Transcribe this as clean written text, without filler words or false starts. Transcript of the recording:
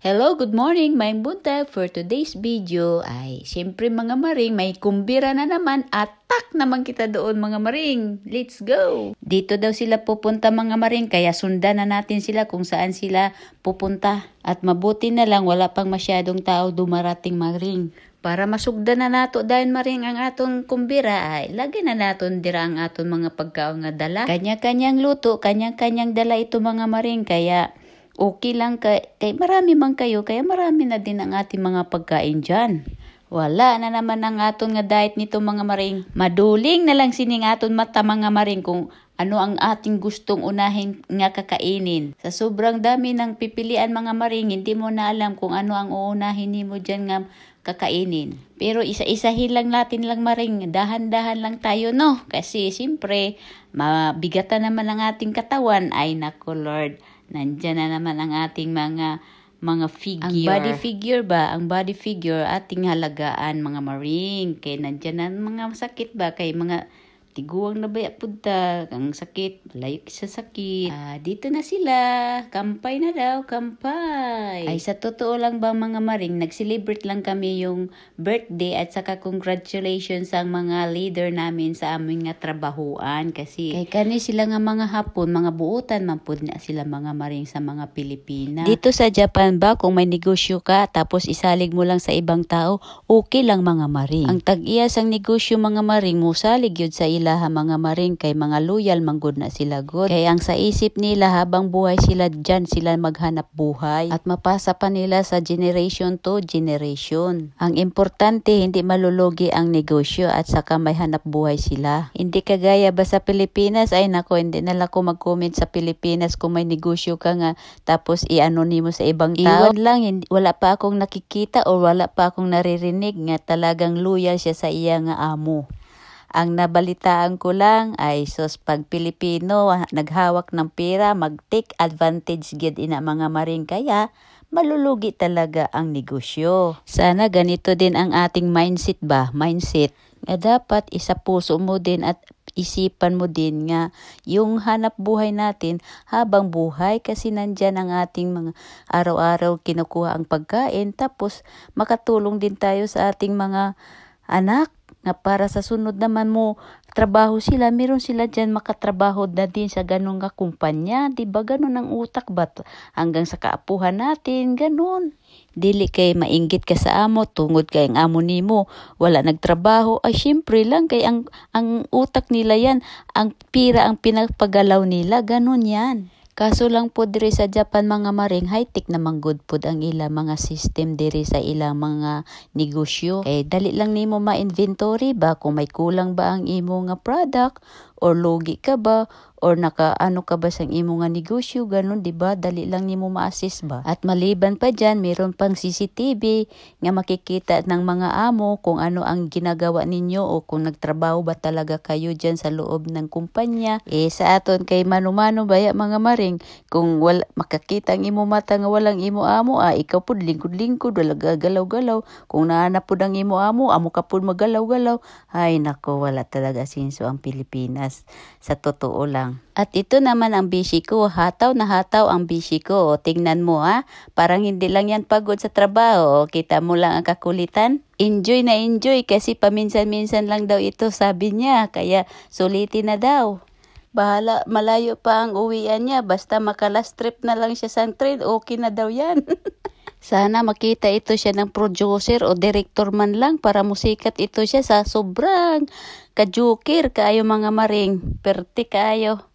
Hello, good morning, my buntag. For today's video ay siyempre mga maring, may kumbira na naman. Atak naman kita doon mga maring. Let's go! Dito daw sila pupunta mga maring, kaya sundan na natin sila kung saan sila pupunta. At mabuti na lang wala pang masyadong tao dumarating maring. Para masugdan na nato dahil maring ang atong kumbira ay lagi na naton dira ang aton mga pagkaon nga dala. Kanya-kanyang luto, kanya-kanyang dala ito mga maring, kaya okay lang kay marami man kayo, kaya marami na din ang ating mga pagkain dyan. Wala na naman ang aton nga diet nito mga maring. Maduling na lang sining aton mata mga maring kung ano ang ating gustong unahin nga kakainin. Sa sobrang dami ng pipilian mga maring, hindi mo na alam kung ano ang uunahin mo dyan nga kakainin. Pero isa-isahin lang natin lang maring, dahan-dahan lang tayo no. Kasi siyempre, mabigatan naman ang ating katawan. Ay nako Lord, nandyan na naman ang ating mga figure. Ang body figure ba? Ang body figure ating halagaan mga maring. Kaya nandyan na mga sakit ba? Kay mga tiguang na ba punta? Ang sakit, layo sa sakit. Dito na sila. Kampay na daw, kampay. Ay sa totoo lang ba mga maring, nag-celebrate lang kami yung birthday at saka congratulations ang mga leader namin sa aming nga trabahuan. Kasi kay kani sila nga mga Hapon, mga buutan man pud na sila mga maring sa mga Pilipina. Dito sa Japan ba, kung may negosyo ka tapos isalig mo lang sa ibang tao, okay lang mga maring. Ang tag-iya sang negosyo mga maring, musalig yun sa ilaha mga maring, kay mga loyal manggod na sila god. Kay ang sa isip nila habang buhay sila dyan, sila maghanap buhay at mapasa pa nila sa generation to generation. Ang importante hindi malulugi ang negosyo at saka may hanap buhay sila. Hindi kagaya ba sa Pilipinas, ay nako, hindi na ko mag-comment sa Pilipinas kung may negosyo ka nga tapos i-anonymous sa ibang tao. Iwan lang, wala pa akong nakikita o wala pa akong naririnig nga talagang loyal siya sa iya nga amo. Ang nabalitaan ko lang ay pag Pilipino naghawak ng pera, mag-take advantage gid ina mga maring, kaya malulugi talaga ang negosyo. Sana ganito din ang ating mindset ba? Mindset nga dapat isa puso mo din at isipan mo din nga yung hanap buhay natin habang buhay, kasi nandyan ang ating mga araw-araw kinukuha ang pagkain, tapos makatulong din tayo sa ating mga anak na para sa sunod naman mo trabaho sila, meron sila dyan makatrabaho na din sa ganun nga kumpanya. Diba ganun ang utak ba? Hanggang sa kaapuhan natin, ganun. Dili kay mainggit ka sa amo, tungod kay ang amo nimo wala nagtrabaho, ay syempre lang kay ang utak nila yan, ang pira ang pinagpagalaw nila, ganun yan. Kaso lang po diri sa Japan mga maring, high-tech naman good po ang ilang mga system diri sa ilang mga negosyo. Dali lang nimo ma-inventory ba kung may kulang ba ang imo nga product, or logi ka ba, or nakaano ka ba sa imo nga negosyo, ganun, diba? Dali lang nimo ma-assist ba? At maliban pa dyan, meron pang CCTV nga makikita ng mga amo kung ano ang ginagawa ninyo o kung nagtrabaho ba talaga kayo dyan sa loob ng kumpanya. Sa aton kay mano-mano baya mga maring, kung wala makakita ang imo mata nga walang imo amo, ikaw pud lingkod-lingkod, wala gagalaw-galaw. Kung nahanap pud ang imo amo ka pud magalaw-galaw. Ay nako, wala talaga sinso ang Pilipinas. Sa totoo lang. At ito naman ang bishi ko. Hataw na hataw ang bishi ko. Tingnan mo parang hindi lang yan pagod sa trabaho. Kita mo lang ang kakulitan. Enjoy na enjoy kasi paminsan-minsan lang daw ito, sabi niya. Kaya sulitin na daw. Bahala, malayo pa ang uwian niya. Basta makalas trip na lang siya sa train, okay na daw yan. Sana makita ito siya ng producer o director man lang para musikat ito siya sa sobrang kajukir kaayo mga maring. Perti kaayo.